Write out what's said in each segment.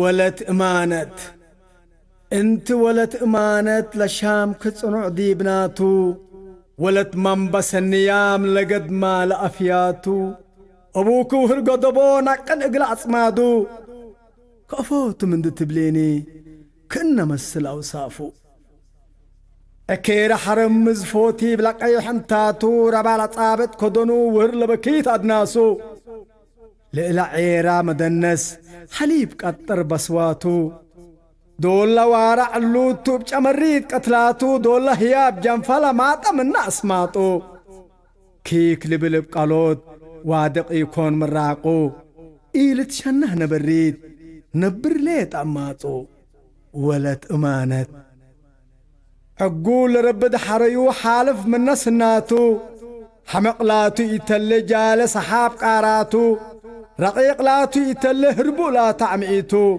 ولت إمانت انت ولت إمانت لشام كتصنع ديبناتو ولت منبس النيام لقد ما لأفياتو أبوك وهرقو دبونا قن اقلع عصمادو كفوت من دي تبليني كنا مسل أوصافو أكير حرم مزفوتي بلق أي حنتاتو ربالة طابت كدنو وهر لبكيت أدناسو لإلا عيرا مدنس حليب كتر بسواتو دولا وارع اللوتو بجمريد قتلاتو دولا هياب جنفلا ماتا من ناس ماتو كيك لبلب قالود وادق يكون مراقو إيلت شنه نبريد نبر ليت أماتو ولت إمانت عقول ربد حريو حالف من ناس الناتو حمقلاتو يتلي جالس حاب قاراتو رقيق لاتو يتلي هربو لا تعمئيتو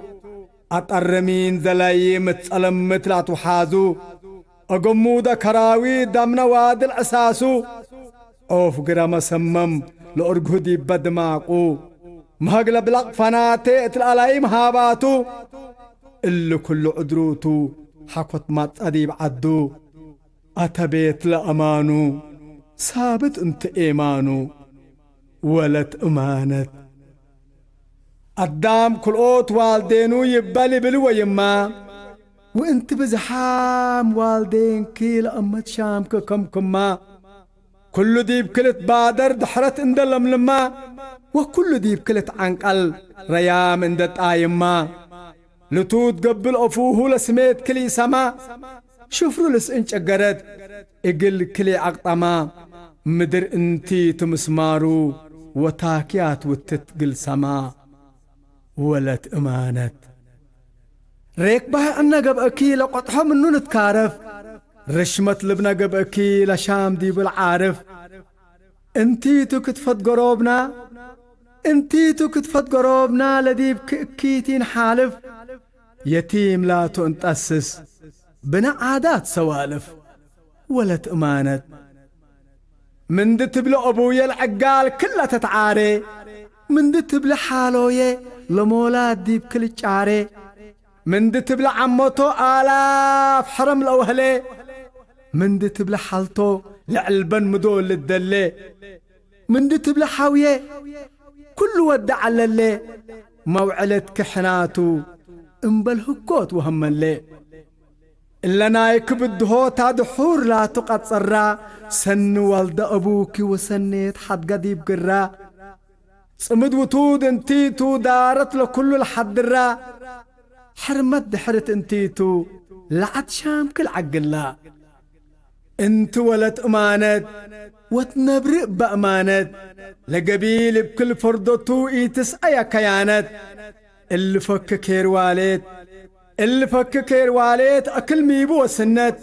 أترمين ذلاي متسلم متلاتو حازو أقمودا كراوي دمنا واد الأساسو أوف قرام سمم لأرقودي بدماقو مهقلب لق فناتي اتلالاي مهاباتو اللي كل عدروتو حكوت مات أديب عدو أتبيت لأمانو ثابت انت إيمانو ولت أمانت قدام كل قوت والدينو يبالي بلو يما وانت بزحام والدين كيل أمت شامك كما كل دي بكلت بادر دحرت اندلم لما وكل دي بكلت عنقل ريام اندت آيما لتوت قبل أفوه لسميت كلي سما شفرو لسئنش أقرد اقل كلي عقطما مدر انتي تمسمارو وتاكيات وتتقل سما ولت إمانت ريك بها أنا قبأكي لقطحة منو نتكارف رشمت لبنا قبأكي لشام دي بالعارف انتي تو كتفت قروبنا انتي تو كتفت قروبنا لديب كيتين حالف يتيم لا تنتأسس بنا عادات سوالف ولت إمانت من دي تبلو أبويا العقال كلها تتعاري من دي تبلو حالوية لمولاد دي بكل جاري من دي تبلع عموتو آلاف حرم الأوهلي من دي تبلع حالتو لعلبن مدول للدلي من دي تبلع حاوية كل ودع اللي موعلت كحناتو انبل هكوت وهم اللي إلا نايك بدهو تادحور لا تقصرا سن والد أبوك وسنيت حد قديب قرا صمد وتود انتيتو دارت لكل الحدرا حرمت دحرت انتيتو لعد شام كل عقلا انت ولت امانت وتنبرئ بأمانت لقبيل بكل فردتو ايتسعيا كيانت اللي فك كير والد اللي فك كير والد اكل ميبو وسنت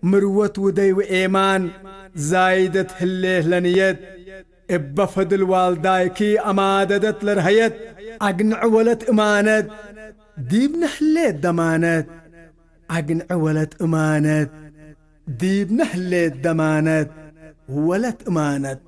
مروت ودي وإيمان زايدت هليه لنيت إبا فضل والدايكي أماددت لرهيت أقنع ولت إمانت ديب نحليت دمانت أقنع ولت إمانت ديب نحليت دمانت ولت إمانت